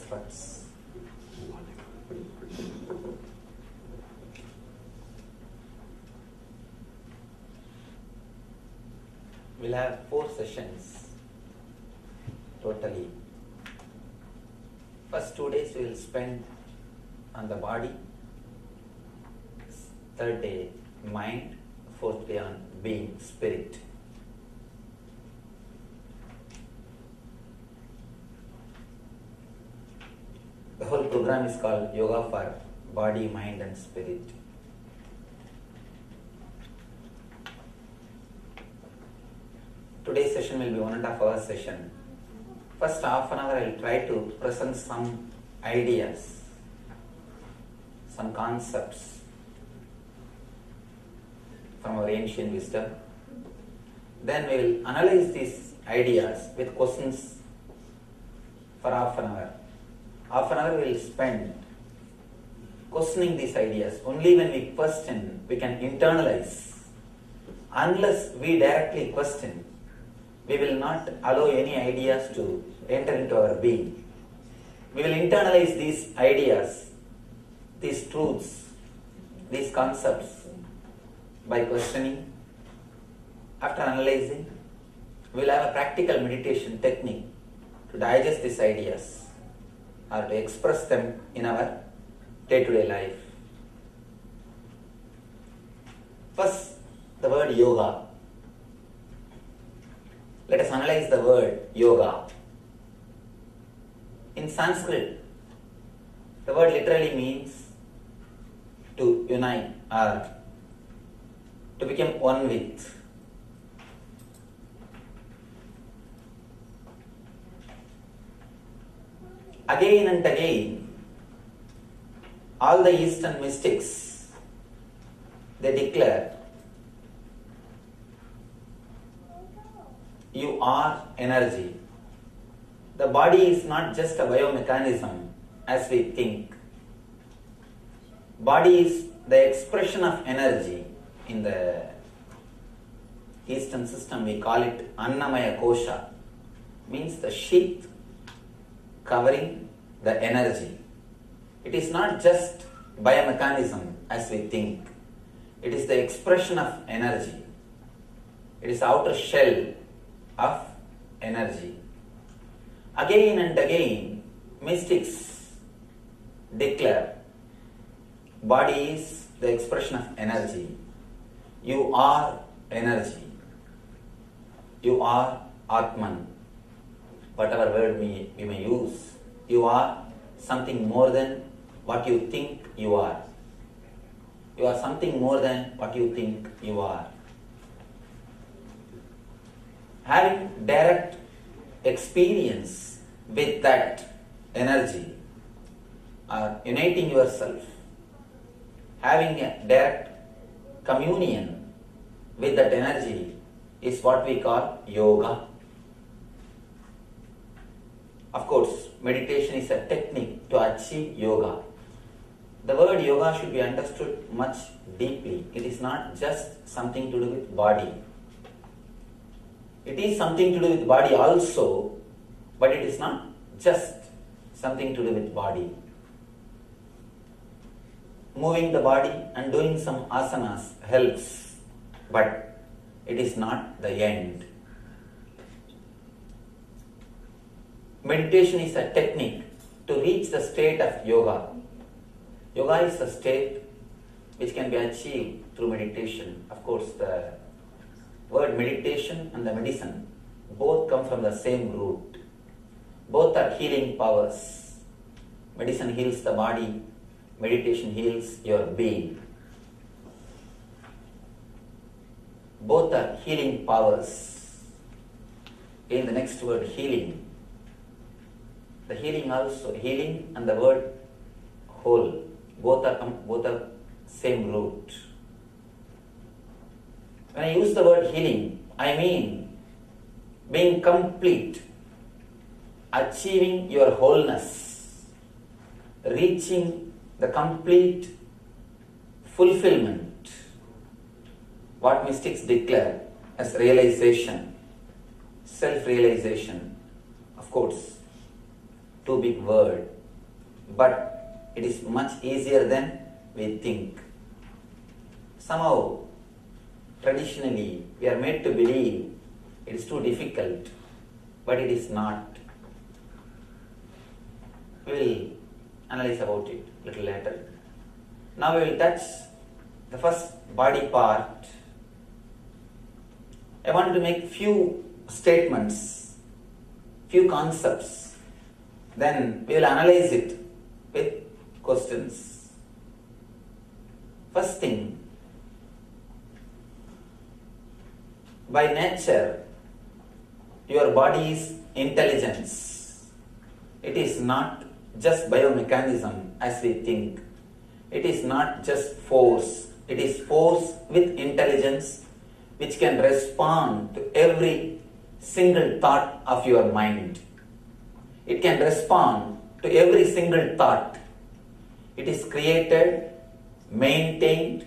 constructs. We'll have 4 sessions totally. First 2 days we will spend on the body, third day mind, fourth day on being, spirit. The whole program is called Yoga for Body, Mind and Spirit. Today's session will be 1.5 hour session. First half an hour I will try to present some ideas, some concepts from our ancient wisdom. Then we will analyze these ideas with questions for half an hour. Half an hour we will spend questioning these ideas. Only when we question, we can internalize. Unless we directly question, we will not allow any ideas to enter into our being. We will internalize these ideas, these truths, these concepts by questioning. After analyzing, we will have a practical meditation technique to digest these ideas or to express them in our day-to-day life. First, the word yoga. Let us analyze the word yoga. In Sanskrit, the word literally means to unite or to become one with. Again and again, all the Eastern mystics, they declare, you are energy. The body is not just a biomechanism as we think. Body is the expression of energy. In the Eastern system we call it Annamaya Kosha, means the sheath covering the energy. It is not just biomechanism as we think. It is the expression of energy. It is the outer shell of energy. Again and again, mystics declare body is the expression of energy. You are energy. You are Atman. Whatever word we may use, you are something more than what you think you are. You are something more than what you think you are. Having direct experience with that energy, or uniting yourself, having a direct communion with that energy is what we call yoga. Of course, meditation is a technique to achieve yoga. The word yoga should be understood much deeply. It is not just something to do with body. It is something to do with body also, but it is not just something to do with body. Moving the body and doing some asanas helps, but it is not the end. Meditation is a technique to reach the state of yoga. Yoga is a state which can be achieved through meditation. Of course, the word meditation and the medicine both come from the same root. Both are healing powers. Medicine heals the body, meditation heals your being. Both are healing powers. In the next word, healing. The healing also, healing and the word whole, both are same root. When I use the word healing, I mean being complete, achieving your wholeness, reaching the complete fulfillment, what mystics declare as realization, self-realization. Of course, too big word but it is much easier than we think. Somehow, traditionally, we are made to believe it is too difficult, but it is not. We will analyze about it a little later. Now we will touch the first body part. I want to make few statements, few concepts. Then we will analyze it with questions. First thing, by nature, your body is intelligence. It is not just biomechanism as we think. It is not just force. It is force with intelligence which can respond to every single thought of your mind. It can respond to every single thought. It is created, maintained,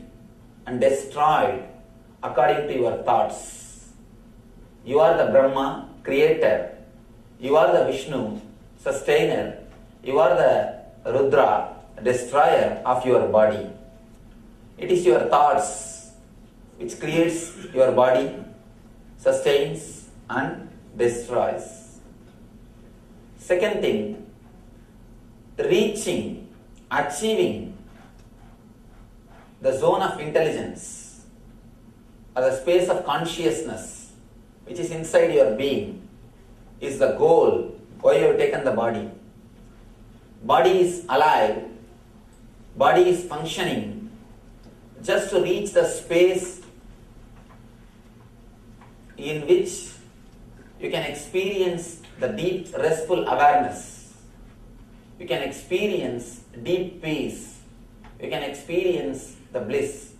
and destroyed according to your thoughts. You are the Brahma, creator. You are the Vishnu, sustainer. You are the Rudra, destroyer of your body. It is your thoughts which creates your body, sustains and destroys. Second thing, reaching, achieving the zone of intelligence or the space of consciousness which is inside your being is the goal why you have taken the body. Body is alive, body is functioning just to reach the space in which you can experience the deep restful awareness. You can experience deep peace. You can experience the bliss.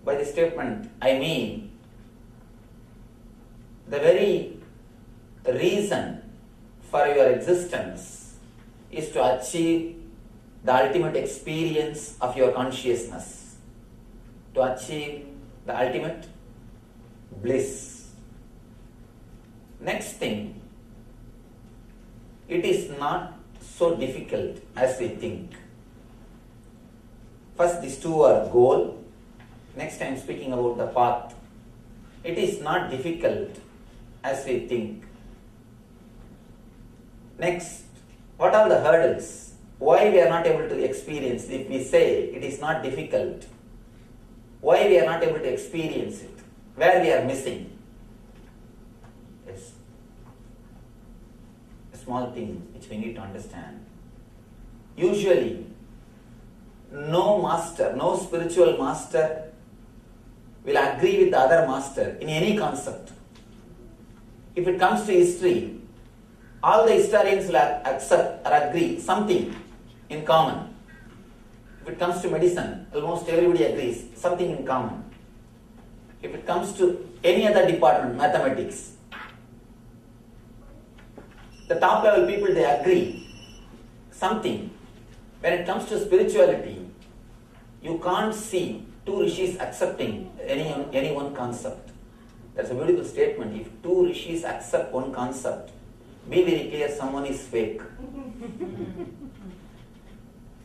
By this statement, I mean the very reason for your existence is to achieve the ultimate experience of your consciousness, to achieve the ultimate bliss. Next thing, it is not so difficult as we think. First, these two are goal. Next, I am speaking about the path. It is not difficult as we think. Next, what are the hurdles? Why we are not able to experience? If we say it is not difficult, why we are not able to experience it? Where we are missing? Yes. A small thing which we need to understand. Usually, no master, no spiritual master will agree with the other master in any concept. If it comes to history, all the historians will accept or agree something in common. If it comes to medicine, almost everybody agrees something in common. If it comes to any other department, mathematics, the top level people, they agree something. When it comes to spirituality, you can't see two rishis accepting any one concept. That's a beautiful statement. If two rishis accept one concept, be very clear, someone is fake.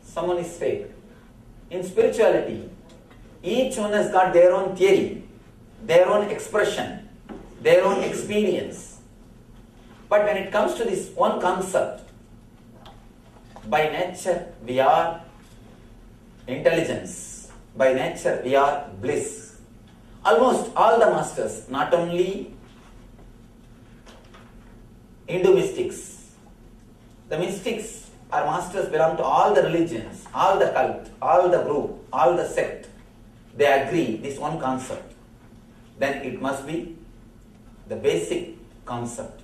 Someone is fake. In spirituality, each one has got their own theory, their own expression, their own experience. But when it comes to this one concept, by nature we are intelligence. By nature we are bliss. Almost all the masters, not only Hindu mystics, the mystics or masters belong to all the religions, all the cult, all the group, all the sect. They agree this one concept. Then it must be the basic concept,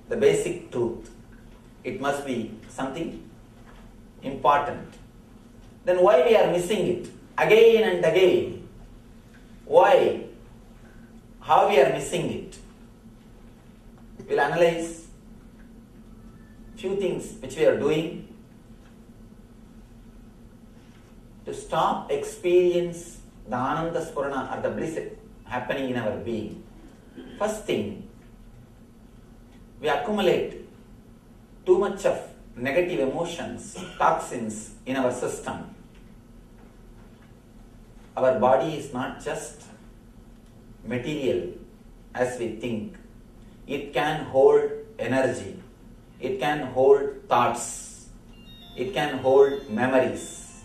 the basic truth. It must be something important. Then why we are missing it again and again? Why? How we are missing it? We'll analyze few things which we are doing to stop experience the Ananda Spurana or the bliss happening in our being. First thing, we accumulate too much of negative emotions, toxins in our system. Our body is not just material as we think. It can hold energy. It can hold thoughts. It can hold memories.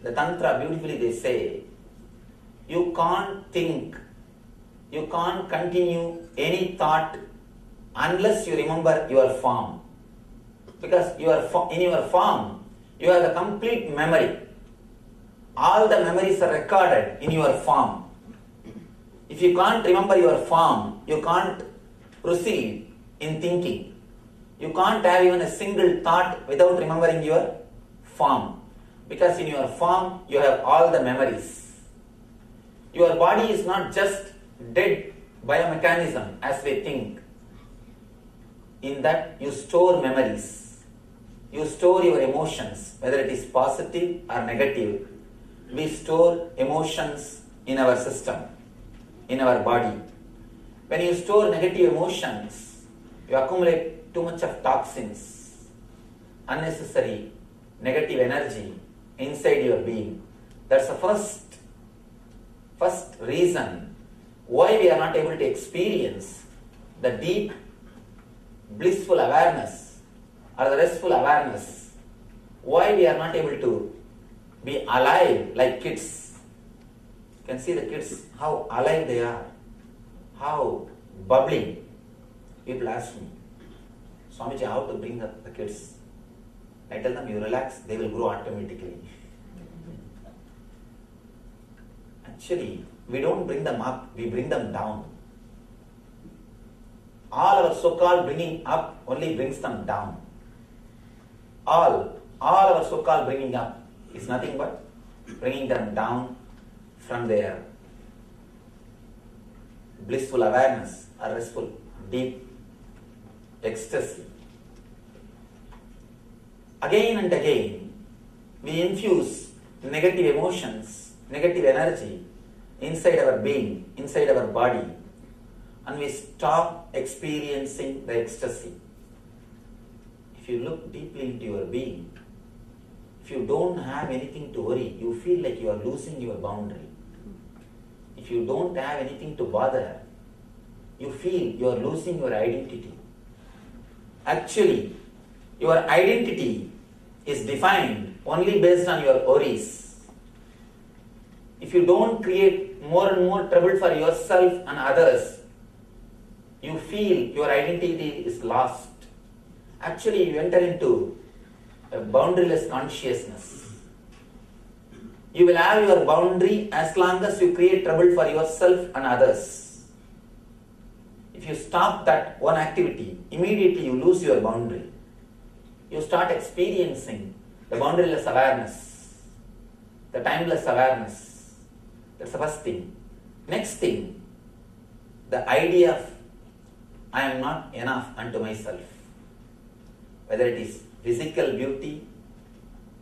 The Tantra, beautifully they say, you can't think, you can't continue any thought unless you remember your form. Because in your form, you have the complete memory. All the memories are recorded in your form. If you can't remember your form, you can't proceed in thinking. You can't have even a single thought without remembering your form. Because in your form, you have all the memories. Your body is not just dead biomechanism as we think. In that, you store memories. You store your emotions, whether it is positive or negative. We store emotions in our system, in our body. When you store negative emotions, you accumulate too much of toxins, unnecessary negative energy inside your being. That's the first reason why we are not able to experience the deep blissful awareness or the restful awareness. Why we are not able to be alive like kids. You can see the kids, how alive they are, how bubbling. People ask me, Swamiji, how to bring up the kids? I tell them, you relax, they will grow automatically. Actually, we don't bring them up, we bring them down. All our so-called bringing up only brings them down. All our so-called bringing up is nothing but bringing them down from their blissful awareness or restful, deep ecstasy. Again and again, we infuse negative emotions, negative energy inside our being, inside our body, and we stop experiencing the ecstasy. If you look deeply into your being, if you don't have anything to worry, you feel like you are losing your boundary. If you don't have anything to bother, you feel you are losing your identity. Actually, your identity is defined only based on your worries. If you don't create more and more trouble for yourself and others, you feel your identity is lost. Actually, you enter into a boundaryless consciousness. You will have your boundary as long as you create trouble for yourself and others. If you stop that one activity, immediately you lose your boundary. You start experiencing the boundaryless awareness, the timeless awareness. That's the first thing. Next thing, the idea of I am not enough unto myself. Whether it is physical beauty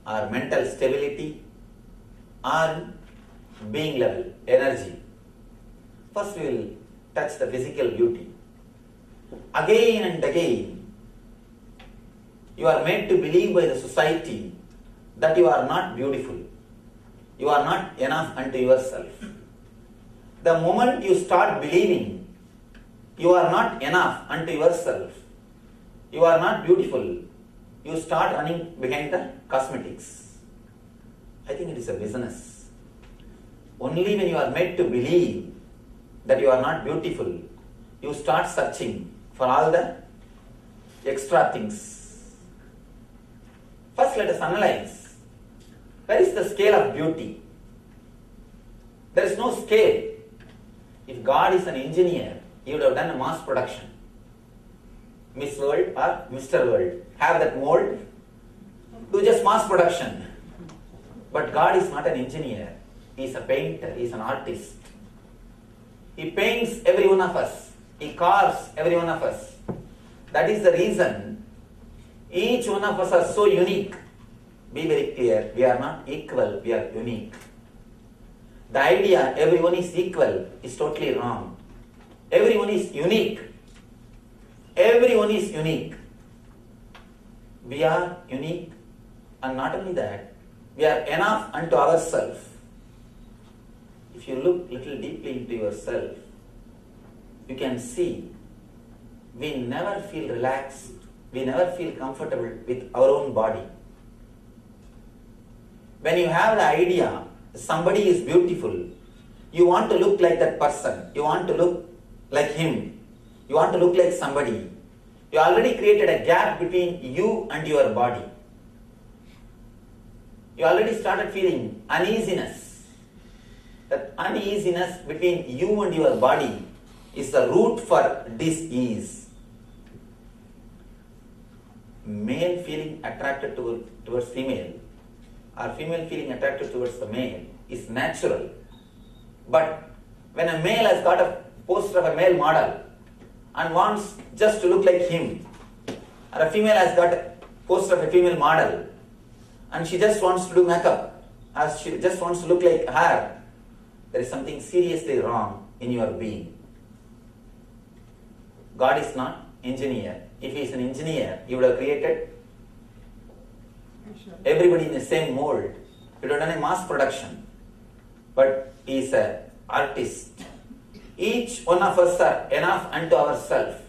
or mental stability or being level, energy. First we will touch the physical beauty. Again and again, you are made to believe by the society that you are not beautiful. You are not enough unto yourself. The moment you start believing you are not enough unto yourself, you are not beautiful, you start running behind the cosmetics. I think it is a business. Only when you are made to believe that you are not beautiful, you start searching for all the extra things. First, let us analyze. Where is the scale of beauty? There is no scale. If God is an engineer, he would have done a mass production. Miss World or Mr. World. Have that mold. Do just mass production. But God is not an engineer. He is a painter. He is an artist. He paints every one of us. He carves every one of us. That is the reason each one of us are so unique. Be very clear. We are not equal. We are unique. The idea everyone is equal is totally wrong. Everyone is unique. Everyone is unique. we are unique, and not only that, we are enough unto ourselves. If you look little deeply into yourself, you can see we never feel relaxed, we never feel comfortable with our own body. When you have the idea somebody is beautiful, you want to look like that person, you want to look like him, you want to look like somebody. You already created a gap between you and your body. You already started feeling uneasiness. That uneasiness between you and your body is the root for disease. Male feeling attracted towards female, or female feeling attracted towards the male is natural. But when a male has got a poster of a male model and wants just to look like him, or a female has got a poster of a female model and she just wants to do makeup, or she just wants to look like her, there is something seriously wrong in your being. God is not engineer. If he is an engineer, he would have created everybody in the same mold. He would have done a mass production. But he is an artist. Each one of us are enough unto ourselves.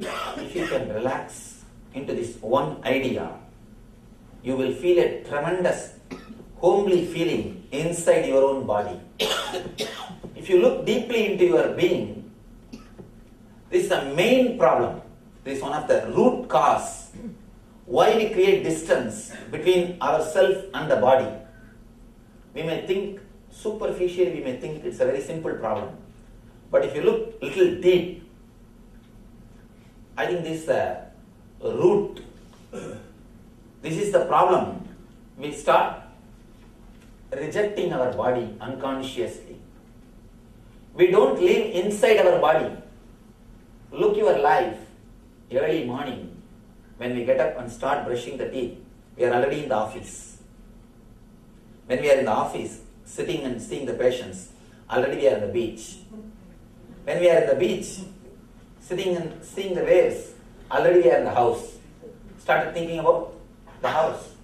If you can relax into this one idea, you will feel a tremendous homely feeling inside your own body. If you look deeply into your being, this is the main problem. This is one of the root cause why we create distance between ourselves and the body. We may think superficially, we may think it's a very simple problem. But if you look little deep, I think this is the root. This is the problem. We start rejecting our body unconsciously. We don't live inside our body. Look your life, early morning, when we get up and start brushing the teeth, we are already in the office. When we are in the office, sitting and seeing the patients, already we are on the beach. When we are at the beach, sitting and seeing the waves, already we are in the house. Started thinking about the house.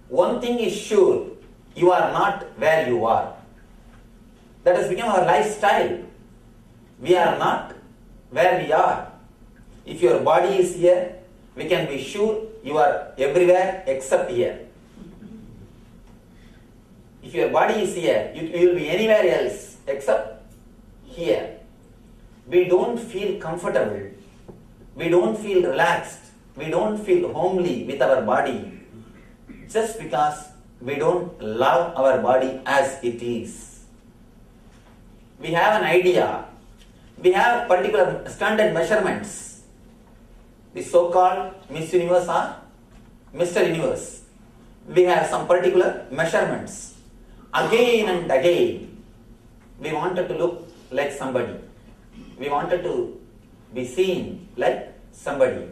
One thing is sure, you are not where you are. That has become our lifestyle. We are not where we are. If your body is here, we can be sure you are everywhere except here. If your body is here, you will be anywhere else except here. We don't feel comfortable. We don't feel relaxed. We don't feel homely with our body just because we don't love our body as it is. We have an idea. We have particular standard measurements. The so-called Miss Universe or Mr. Universe. We have some particular measurements. Again and again, we wanted to look like somebody. We wanted to be seen like somebody.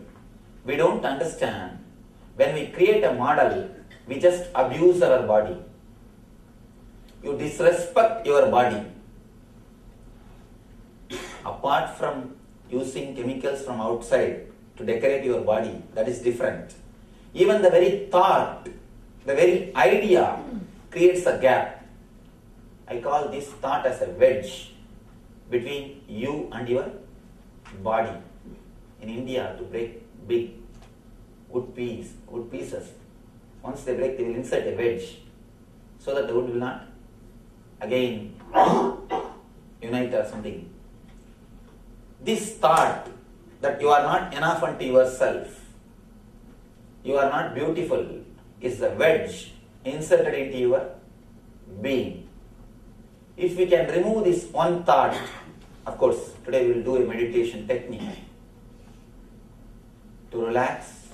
We don't understand. When we create a model, we just abuse our body. You disrespect your body. Apart from using chemicals from outside to decorate your body, that is different. Even the very thought, the very idea creates a gap. I call this thought as a wedge between you and your body. In India, to break big wood pieces, once they break, they will insert a wedge so that the wood will not again unite or something. This thought that you are not enough unto yourself, you are not beautiful, is the wedge inserted into your being. If we can remove this one thought, of course, today we will do a meditation technique to relax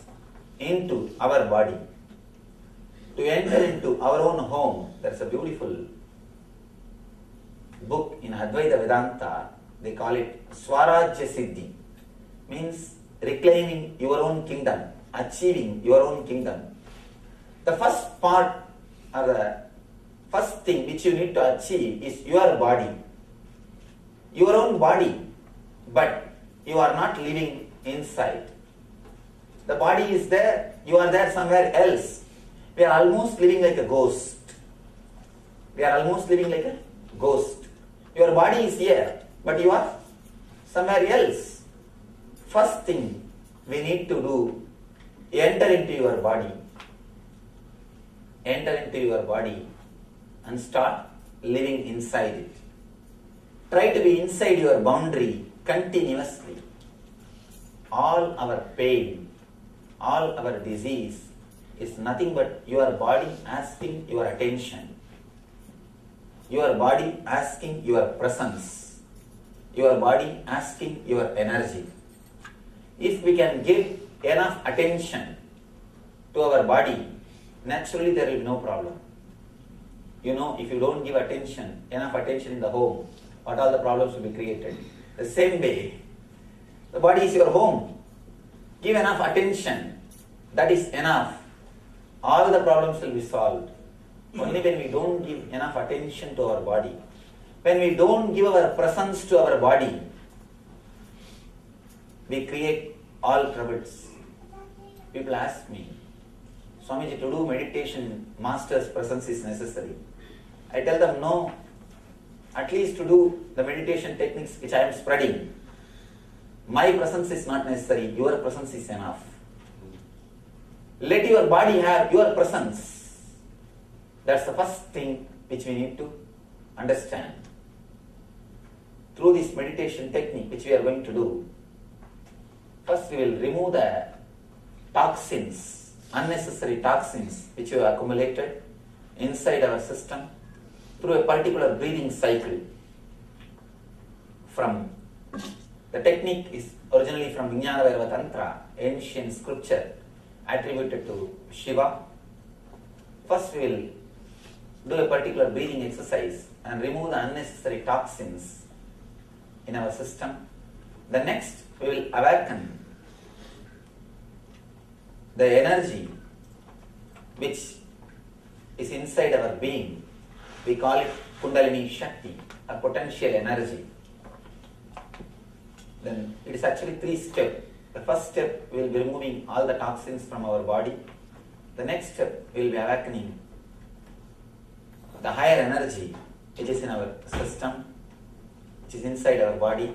into our body, to enter into our own home. There's a beautiful book in Advaita Vedanta. They call it Swarajya Siddhi, means reclaiming your own kingdom, achieving your own kingdom. The first part or the first thing which you need to achieve is your body, your own body, but you are not living inside. The body is there, you are there somewhere else. We are almost living like a ghost. We are almost living like a ghost. Your body is here, but you are somewhere else. First thing we need to do, enter into your body. Enter into your body and start living inside it. Try to be inside your boundary continuously. All our pain, all our disease is nothing but your body asking your attention. Your body asking your presence. Your body asking your energy. If we can give enough attention to our body, naturally there will be no problem. You know, if you don't give attention, enough attention in the home, what all the problems will be created. The same way, the body is your home. Give enough attention. That is enough. All the problems will be solved. Only when we don't give enough attention to our body, when we don't give our presence to our body, we create all troubles. People ask me, Swamiji, to do meditation, master's presence is necessary. I tell them, no. At least to do the meditation techniques which I am spreading, my presence is not necessary, your presence is enough. Let your body have your presence. That's the first thing which we need to understand. Through this meditation technique which we are going to do, first we will remove the toxins, unnecessary toxins which you have accumulated inside our system through a particular breathing cycle. The technique is originally from Vijnana Bhairava Tantra, ancient scripture attributed to Shiva. First we will do a particular breathing exercise and remove the unnecessary toxins in our system. The next we will awaken the energy which is inside our being. We call it Kundalini Shakti, a potential energy. Then it is actually 3 steps. The first step, we will be removing all the toxins from our body. The next step, we will be awakening the higher energy which is in our system, which is inside our body.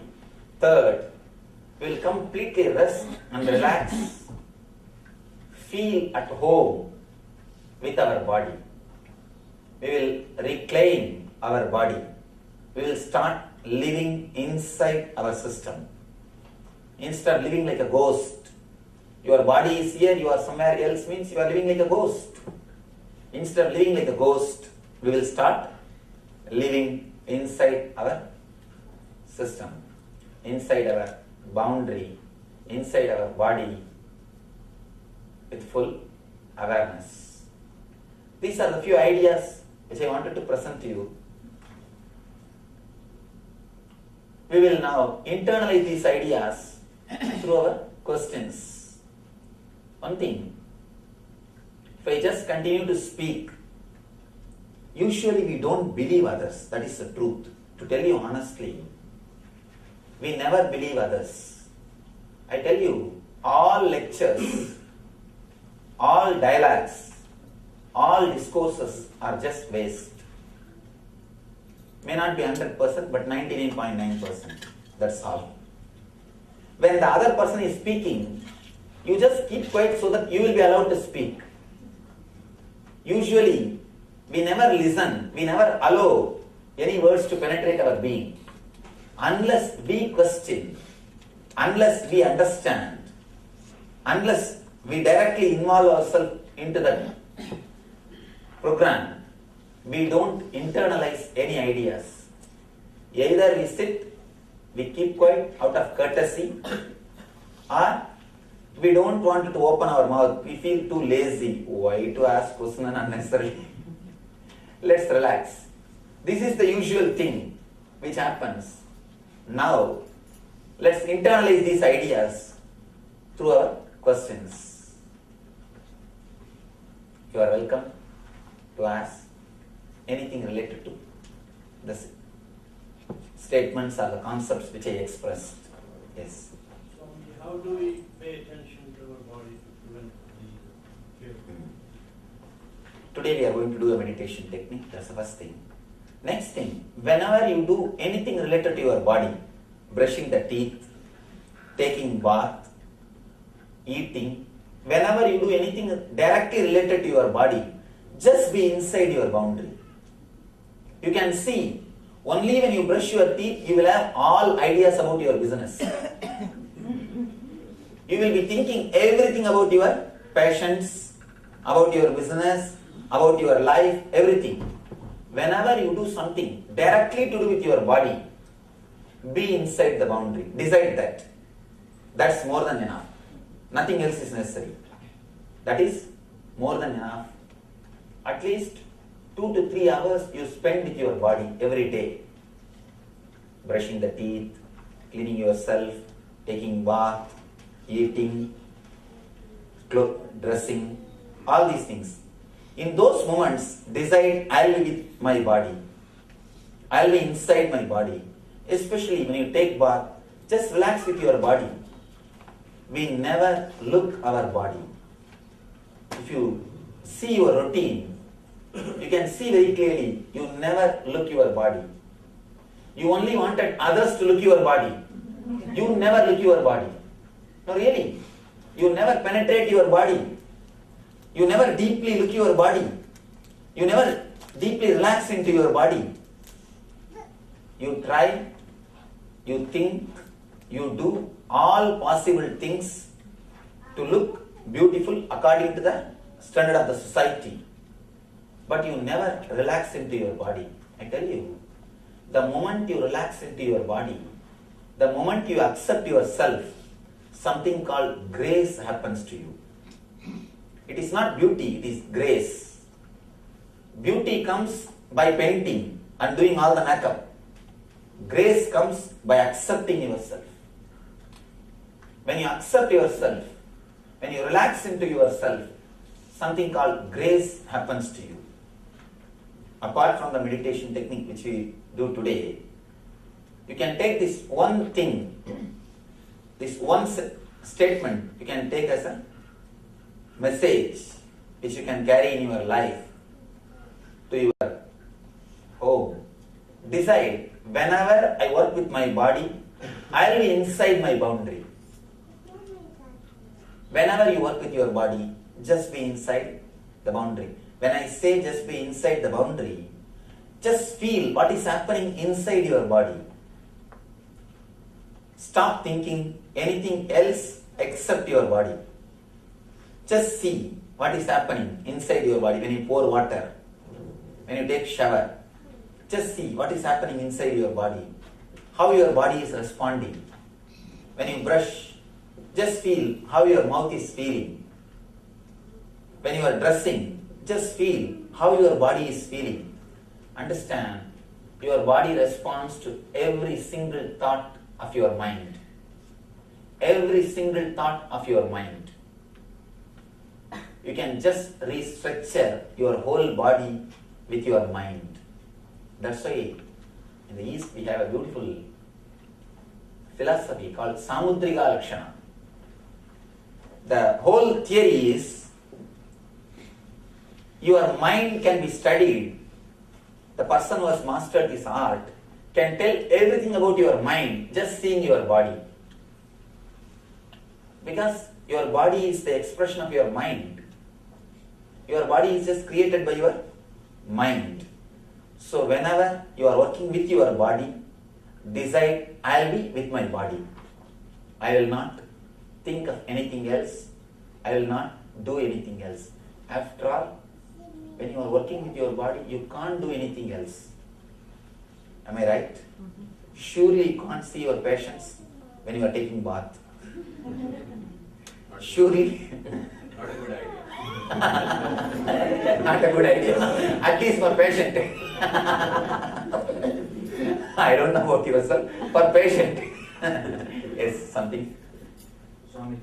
Third, we will completely rest and relax, feel at home with our body. We will reclaim our body. We will start living inside our system. Instead of living like a ghost, your body is here, you are somewhere else, means you are living like a ghost. Instead of living like a ghost, we will start living inside our system, inside our boundary, inside our body with full awareness. These are the few ideas which I wanted to present to you. We will now internalize these ideas through our questions. One thing, if I just continue to speak, usually we don't believe others. That is the truth. To tell you honestly, we never believe others. I tell you, all lectures, all dialogues, all discourses are just waste. May not be 100%, but 99.9%. That's all. When the other person is speaking, you just keep quiet so that you will be allowed to speak. Usually, we never listen, we never allow any words to penetrate our being. Unless we question, unless we understand, unless we directly involve ourselves into the program, we don't internalize any ideas. Either we sit, we keep quiet out of courtesy, or we don't want to open our mouth. We feel too lazy. Why to ask question unnecessarily? Let's relax. This is the usual thing which happens. Now, let's internalize these ideas through our questions. You are welcome to ask anything related to the statements or the concepts which I expressed. Yes. So, how do we pay attention to our body? Today we are going to do a meditation technique. That's the first thing. Next thing, whenever you do anything related to your body, brushing the teeth, taking bath, eating, whenever you do anything directly related to your body, just be inside your boundary. You can see, only when you brush your teeth, you will have all ideas about your business. You will be thinking everything about your patients, about your business, about your life, everything. Whenever you do something directly to do with your body, be inside the boundary. Decide that. That's more than enough. Nothing else is necessary. That is more than enough. At least 2 to 3 hours you spend with your body every day. Brushing the teeth, cleaning yourself, taking bath, eating, dressing, all these things. In those moments, decide, I'll be with my body. I'll be inside my body. Especially when you take bath, just relax with your body. We never look our body. If you see your routine, you can see very clearly, you never look your body. You only wanted others to look your body. You never look your body. No, really. You never penetrate your body. You never deeply look your body. You never deeply relax into your body. You try, you think, you do all possible things to look beautiful according to the standard of the society. But you never relax into your body. I tell you, the moment you relax into your body, the moment you accept yourself, something called grace happens to you. It is not beauty, it is grace. Beauty comes by painting and doing all the makeup. Grace comes by accepting yourself. When you accept yourself, when you relax into yourself, something called grace happens to you. Apart from the meditation technique which we do today, you can take this one thing, this one statement, you can take as a message which you can carry in your life to your home. Decide, whenever I work with my body, I will be inside my boundary. Whenever you work with your body, just be inside the boundary. When I say just be inside the boundary, just feel what is happening inside your body. Stop thinking anything else except your body. Just see what is happening inside your body when you pour water, when you take shower. Just see what is happening inside your body, how your body is responding. When you brush, just feel how your mouth is feeling. When you are dressing, just feel how your body is feeling. Understand, your body responds to every single thought of your mind. Every single thought of your mind. You can just restructure your whole body with your mind. That's why in the East we have a beautiful philosophy called Samudrika Lakshana. The whole theory is your mind can be studied. The person who has mastered this art can tell everything about your mind just seeing your body. Because your body is the expression of your mind. Your body is just created by your mind. So whenever you are working with your body, decide, I will be with my body. I will not think of anything else. I will not do anything else. After all, when you are working with your body, you can't do anything else. Am I right? Surely you can't see your patients when you are taking bath. Surely. Not a good idea. Not a good idea. At least for patient. I don't know about yourself. For patient. Yes, something. Swami,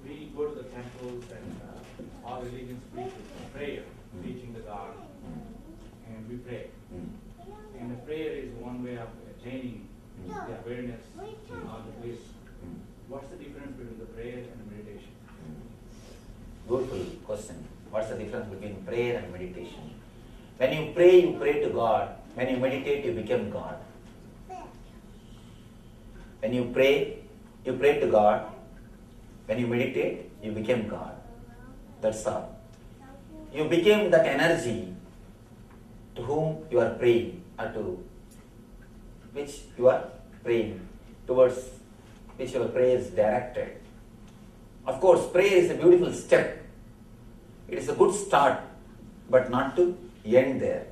we go to the temples and all religions preach prayer, preaching the God, and we pray. And the prayer is one way of attaining the awareness of the bliss. What's the difference between the prayer and the meditation? Beautiful question. What's the difference between prayer and meditation? When you pray to God. When you meditate, you become God. When you pray to God. When you meditate, you become God. That's all. You became that energy to whom you are praying, or to which you are praying, towards which your prayer is directed. Of course, prayer is a beautiful step. It is a good start, but not to end there.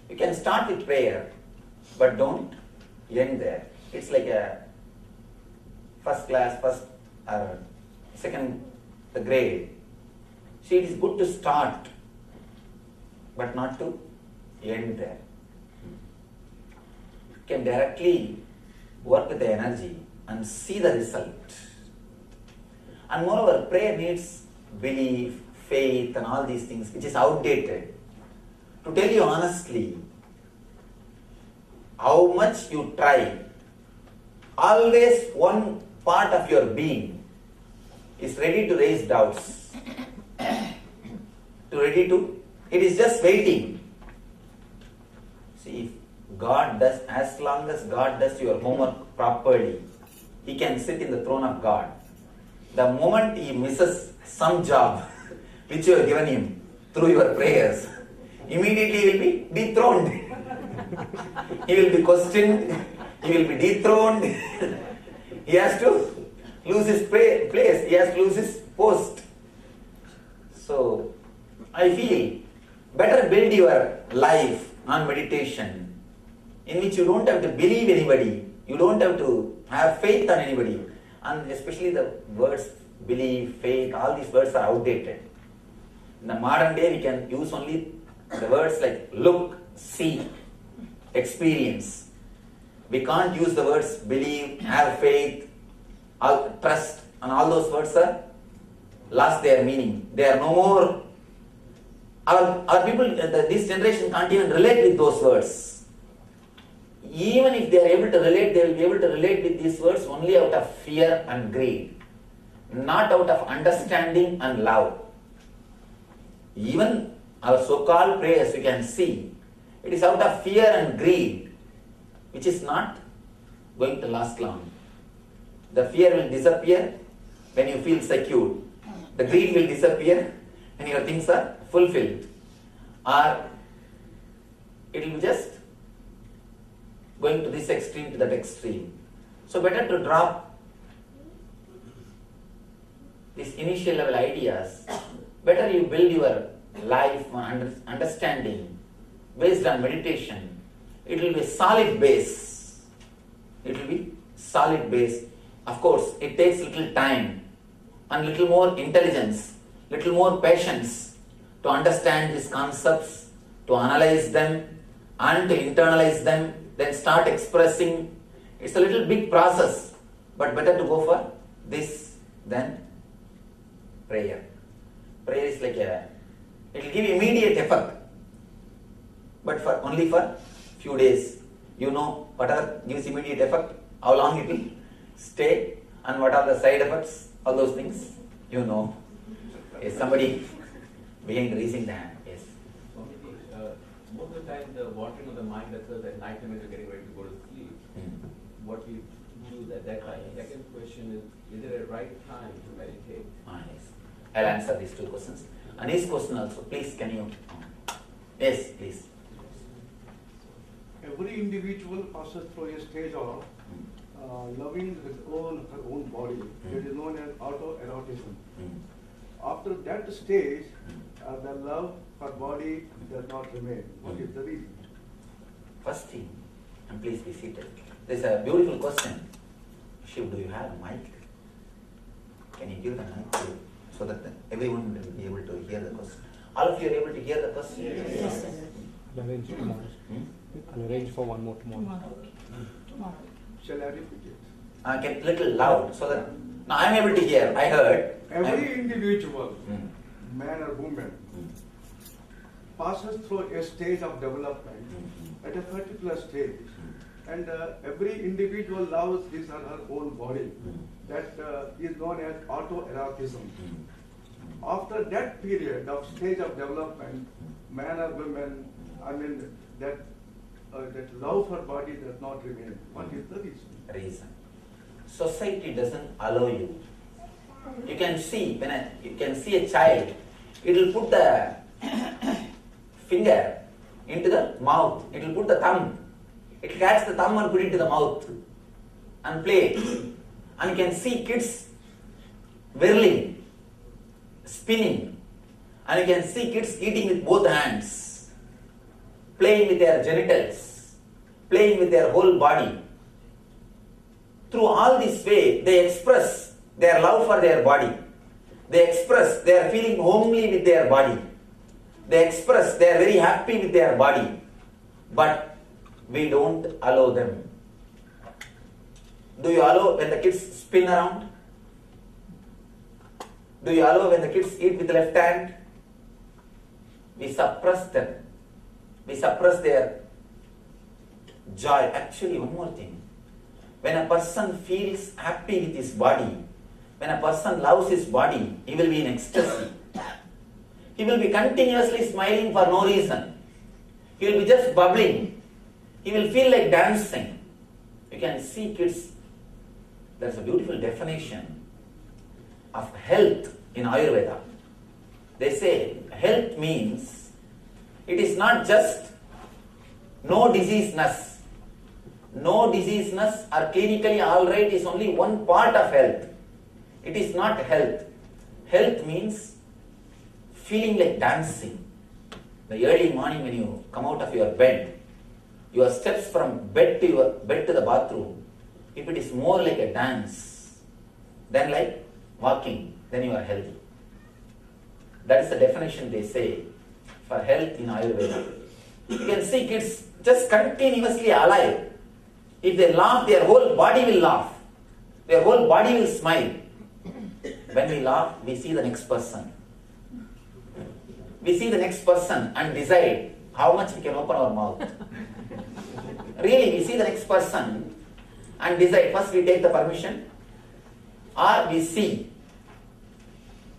You can start with prayer, but don't end there. It's like a first or second grade. See, it is good to start, but not to end there. You can directly work with the energy and see the result. And moreover, prayer needs belief, faith, and all these things, which is outdated. To tell you honestly, how much you try, always one part of your being is ready to raise doubts. It is just waiting. See, if God does, as long as God does your homework properly, He can sit in the throne of God. The moment He misses some job which you have given Him through your prayers, immediately He will be dethroned. He will be questioned, He will be dethroned. He has to lose his place, he has to lose his post. So, I feel better build your life on meditation, in which you don't have to believe anybody, you don't have to have faith on anybody, and especially the words believe, faith, all these words are outdated. In the modern day, we can use only the words like look, see, experience. We can't use the words believe, have faith, trust, and all those words are lost their meaning. They are no more. Our people, this generation can't even relate with those words. Even if they are able to relate, they will be able to relate with these words only out of fear and greed, not out of understanding and love. Even our so-called prayers, you can see, it is out of fear and greed, which is not going to last long. The fear will disappear when you feel secure. The greed will disappear when your things are fulfilled. Or it will be just going to this extreme to that extreme. So better to drop these initial level ideas. Better you build your life on understanding based on meditation. It will be a solid base. It will be solid base. Of course, it takes little time and little more intelligence, little more patience to understand these concepts, to analyze them and to internalize them, then start expressing. It's a little big process, but better to go for this than prayer. Prayer is like it will give immediate effect, but only for few days. You know, whatever gives immediate effect, how long it will stay, and what are the side effects, all those things, you know. Yes, somebody behind raising the hand. Yes. Most of the time, the wandering of the mind occurs at night time when you're getting ready to go to sleep. What we do at that time. Yes. Second question is it a right time to meditate? Yes. I'll answer these two questions. And his question also, please, can you? Yes, please. Every individual passes through a stage of loving his own, her own body. It is known as autoerotism. After that stage, the love for body does not remain. What is the reason? First thing, and please be seated. There's a beautiful question. Shiv, do you have a mic? Can you give the mic so that everyone will be able to hear the question? All of you are able to hear the question? Yes, sir. Arrange tomorrow. I'll arrange for one more tomorrow. Shall I repeat it? Get little loud so that now I'm able to hear. I heard. Every individual, man or woman, passes through a stage of development at a particular stage, and every individual loves his or her own body. That is known as autoerotism. After that period of stage of development, man or woman, that love for body does not remain. What is the reason? Reason. Society doesn't allow you. You can see you can see a child, it will put the finger into the mouth, it will put the thumb, it will catch the thumb and put it into the mouth and play. And you can see kids whirling, spinning, and you can see kids eating with both hands, playing with their genitals, playing with their whole body. Through all this way, they express their love for their body. They express they are feeling homely with their body. They express they are very happy with their body. But we don't allow them. Do you allow when the kids spin around? Do you allow when the kids eat with the left hand? We suppress them. We suppress their joy. Actually, one more thing. When a person feels happy with his body, when a person loves his body, he will be in ecstasy. He will be continuously smiling for no reason. He will be just bubbling. He will feel like dancing. You can see kids. That's a beautiful definition of health in Ayurveda. They say health means it is not just no diseaseness. No diseaseness or clinically alright is only one part of health. It is not health. Health means feeling like dancing. The early morning when you come out of your bed, your steps from bed to the bathroom, if it is more like a dance than like walking, then you are healthy. That is the definition they say for health in Ayurveda. You can see kids just continuously alive. If they laugh, their whole body will laugh. Their whole body will smile. When we laugh, we see the next person. We see the next person and decide how much we can open our mouth. Really, we see the next person and decide. First we take the permission, or we see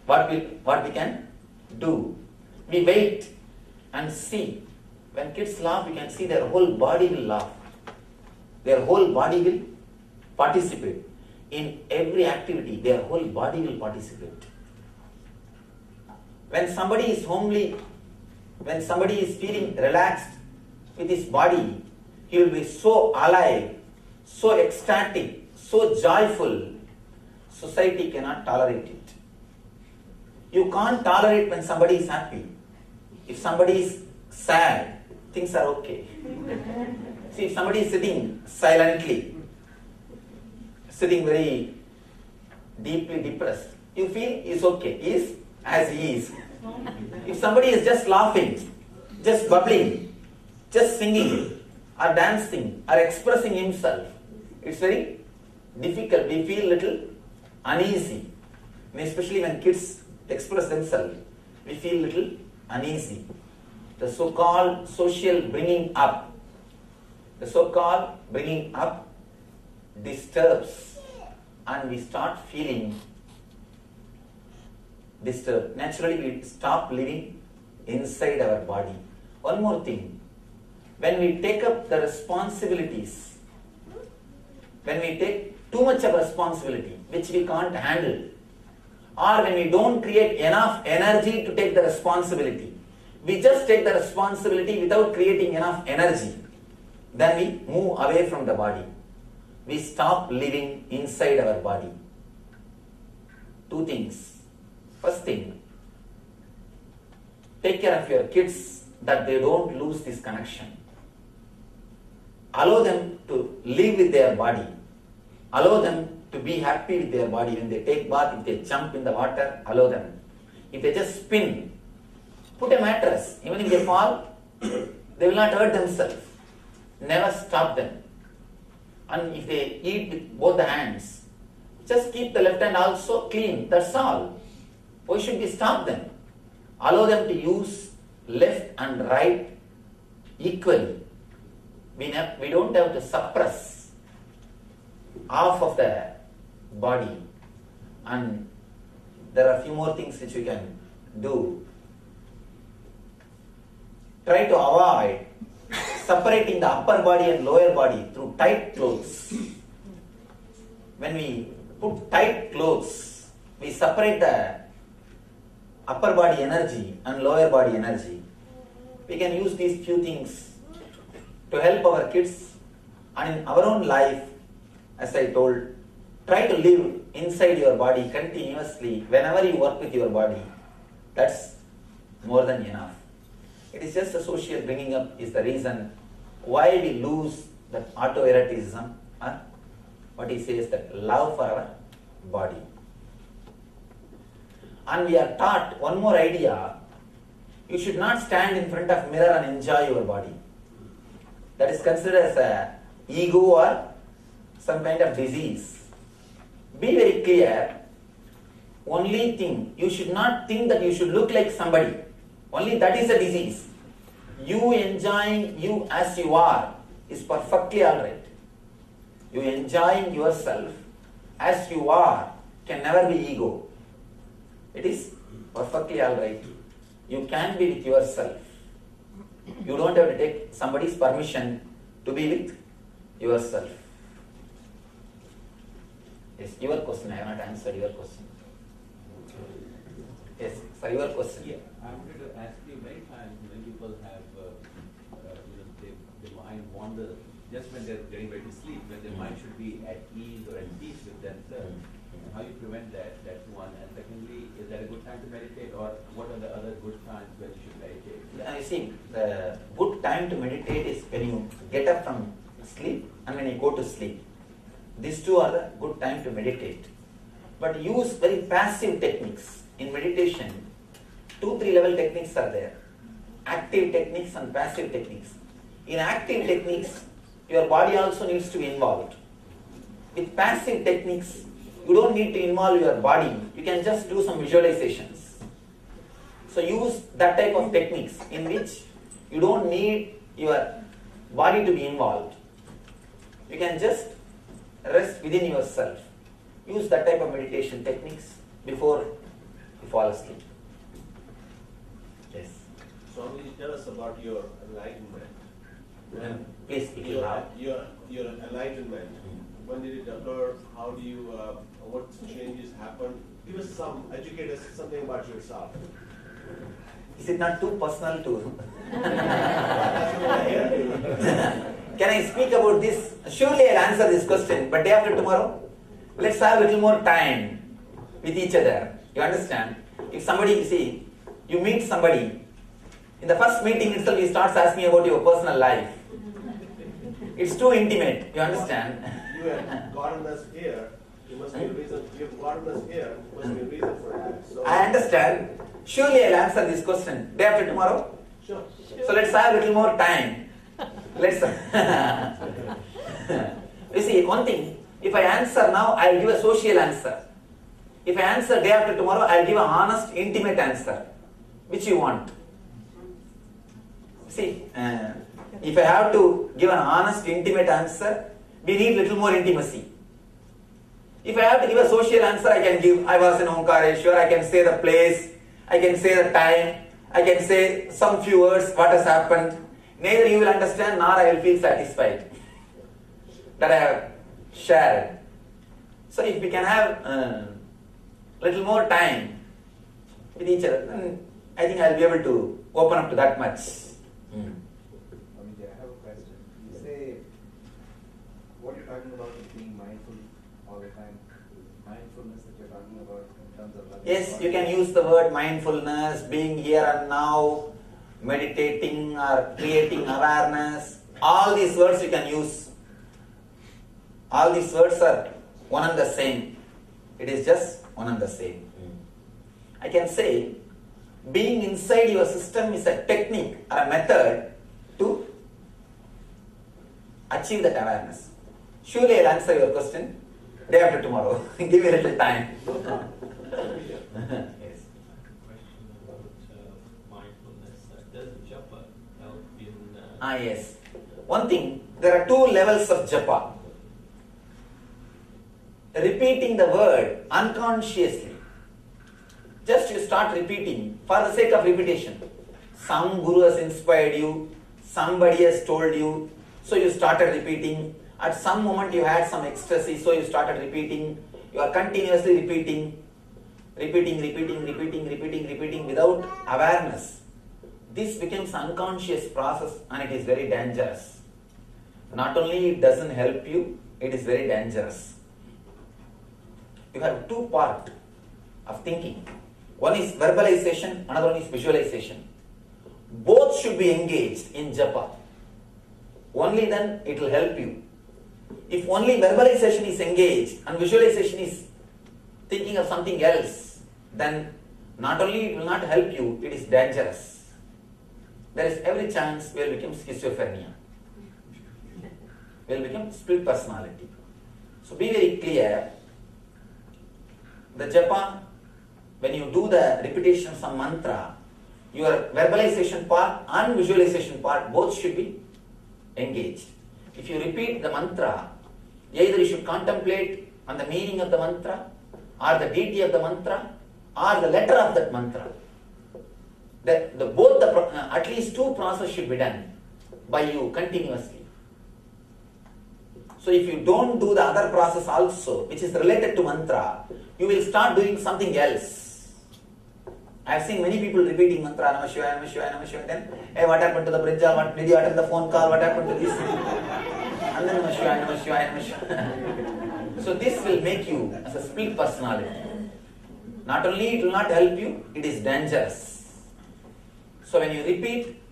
what we can do. We wait and see. When kids laugh, you can see their whole body will laugh. Their whole body will participate. In every activity, their whole body will participate. When somebody is homely, when somebody is feeling relaxed with his body, he will be so alive, so ecstatic, so joyful. Society cannot tolerate it. You can't tolerate when somebody is happy. If somebody is sad, things are okay. See, if somebody is sitting silently, sitting very deeply depressed, you feel he is okay. He is as he is. If somebody is just laughing, just bubbling, just singing, or dancing, or expressing himself, it's very difficult. We feel little uneasy. And especially when kids express themselves, we feel little uneasy. The so-called social bringing up, disturbs, and we start feeling disturbed. Naturally, we stop living inside our body. One more thing, when we take up the responsibilities, when we take too much of responsibility, which we can't handle, or when we don't create enough energy to take the responsibility, we just take the responsibility without creating enough energy, then we move away from the body. We stop living inside our body. Two things. First thing, take care of your kids that they don't lose this connection. Allow them to live with their body. Allow them to be happy with their body. When they take bath, if they jump in the water, allow them. If they just spin, put a mattress. Even if they fall, they will not hurt themselves. Never stop them. And if they eat with both the hands, just keep the left hand also clean. That's all. Why should we stop them? Allow them to use left and right equally. We don't have to suppress half of the body and there are a few more things which you can do. Try to avoid separating the upper body and lower body through tight clothes. When we put tight clothes, we separate the upper body energy and lower body energy. We can use these few things to help our kids, and in our own life, as I told, try to live inside your body continuously whenever you work with your body. That's more than enough. It is just the social bringing up is the reason why we lose that autoeroticism. What he says, that love for our body. And we are taught one more idea. You should not stand in front of mirror and enjoy your body. That is considered as a ego or some kind of disease. Be very clear. Only thing, you should not think that you should look like somebody. Only that is a disease. You enjoying you as you are is perfectly alright. You enjoying yourself as you are can never be ego. It is perfectly alright. You can be with yourself. You don't have to take somebody's permission to be with yourself. Yes, your question. I have not answered your question. Yes, sir, your question. Yeah, I wanted to ask you, many times when people have, the mind wander just when they're getting ready to sleep, when their mind should be at ease or at peace with themselves. And how you prevent that, that's one. And secondly, is that a good time to meditate, or what are the other good times when you should meditate? You see, the good time to meditate is when you get up from sleep and when you go to sleep. These two are the good time to meditate. But use very passive techniques. In meditation, 2-3 level techniques are there. Active techniques and passive techniques. In active techniques, your body also needs to be involved. With passive techniques, you don't need to involve your body. You can just do some visualizations. So use that type of techniques in which you don't need your body to be involved. You can just rest within yourself. Use that type of meditation techniques before you fall asleep. Yes. Swami, tell us about your enlightenment. Please speak Your, loud. your enlightenment. When did it occur? How do you, what changes happened? Give us educate us something about yourself. Is it not too personal to? That's what I hear. Can I speak about this? Surely I'll answer this question, but day after tomorrow, let's have a little more time with each other. You understand? If somebody, you meet somebody, in the first meeting itself he starts asking about your personal life. It's too intimate, you understand? You have gotten us here. There must be a reason. You have gotten us here. There must be a reason for that. So, I understand. Surely I'll answer this question. Day after tomorrow? Sure. So let's have a little more time. Let's. You see, one thing, if I answer now, I'll give a social answer. If I answer day after tomorrow, I'll give an honest, intimate answer. Which you want? See, if I have to give an honest, intimate answer, we need little more intimacy. If I have to give a social answer, I can give, I was in Omkareshwar, I can say the place, I can say the time, I can say some few words, what has happened. Neither you will understand, nor I will feel satisfied that I have shared. So if we can have little more time with each other, then I think I will be able to open up to that much. I have a question. You say what you're talking about is being mindful all the time. Mindfulness that you're talking about in terms of Yes, you can use the word mindfulness, being here and now, meditating or creating awareness. All these words you can use. All these words are one and the same. It is just one and the same. I can say being inside your system is a technique or a method to achieve that awareness. Surely I'll answer your question day after tomorrow. Give me a little time. Yes. Question about mindfulness. Does japa help in? Yes. One thing, there are 2 levels of japa. Repeating the word unconsciously start repeating for the sake of repetition. Some guru has inspired you, somebody has told you, so you started repeating. At some moment you had some ecstasy, so you started repeating. You are continuously repeating without awareness. This becomes unconscious process and it is very dangerous. Not only it doesn't help you, it is very dangerous. You have two parts of thinking. One is verbalization, another one is visualization. Both should be engaged in japa. Only then it will help you. If only verbalization is engaged and visualization is thinking of something else, then not only it will not help you, it is dangerous. There is every chance we will become schizophrenia. We will become split personality. So be very clear. The japa, when you do the repetition of some mantra, your verbalization part and visualization part both should be engaged. If you repeat the mantra, either you should contemplate on the meaning of the mantra, or the deity of the mantra, or the letter of that mantra. At least two processes should be done by you continuously. So if you don't do the other process also, which is related to mantra, you will start doing something else. I have seen many people repeating mantra, Namah Shivaya, Namah Shivaya, Namah Shivaya. Then, hey, what happened to the brinjal? What did you attend the phone call? What happened to this? And then Namah Shivaya, Namah Shivaya, Namah Shivaya. So this will make you as a split personality. Not only it will not help you, it is dangerous. So when you repeat,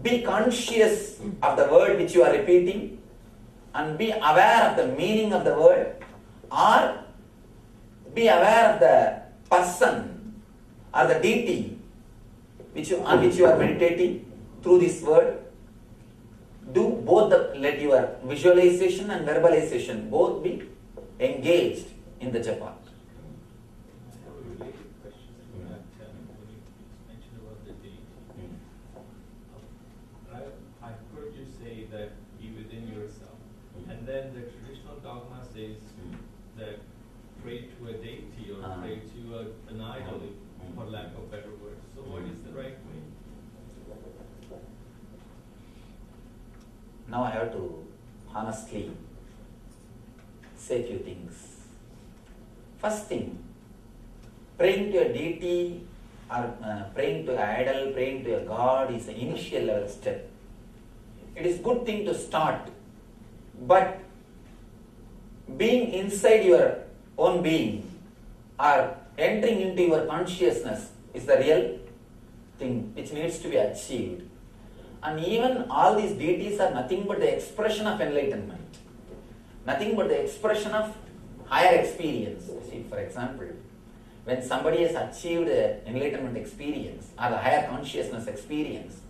be conscious of the word which you are repeating and be aware of the meaning of the word, or be aware of the person or the deity on which you are meditating through this word. Do both, let your visualization and verbalization both be engaged in the japa. Then the traditional dogma says that pray to a deity or pray to an idol, for lack of better words. So what is the right way? Now I have to honestly say a few things. First thing, praying to a deity or praying to an idol, praying to a god is an initial level step. It is a good thing to start. But being inside your own being or entering into your consciousness is the real thing which needs to be achieved. And even all these deities are nothing but the expression of enlightenment. Nothing but the expression of higher experience. See, for example, when somebody has achieved the enlightenment experience or the higher consciousness experience,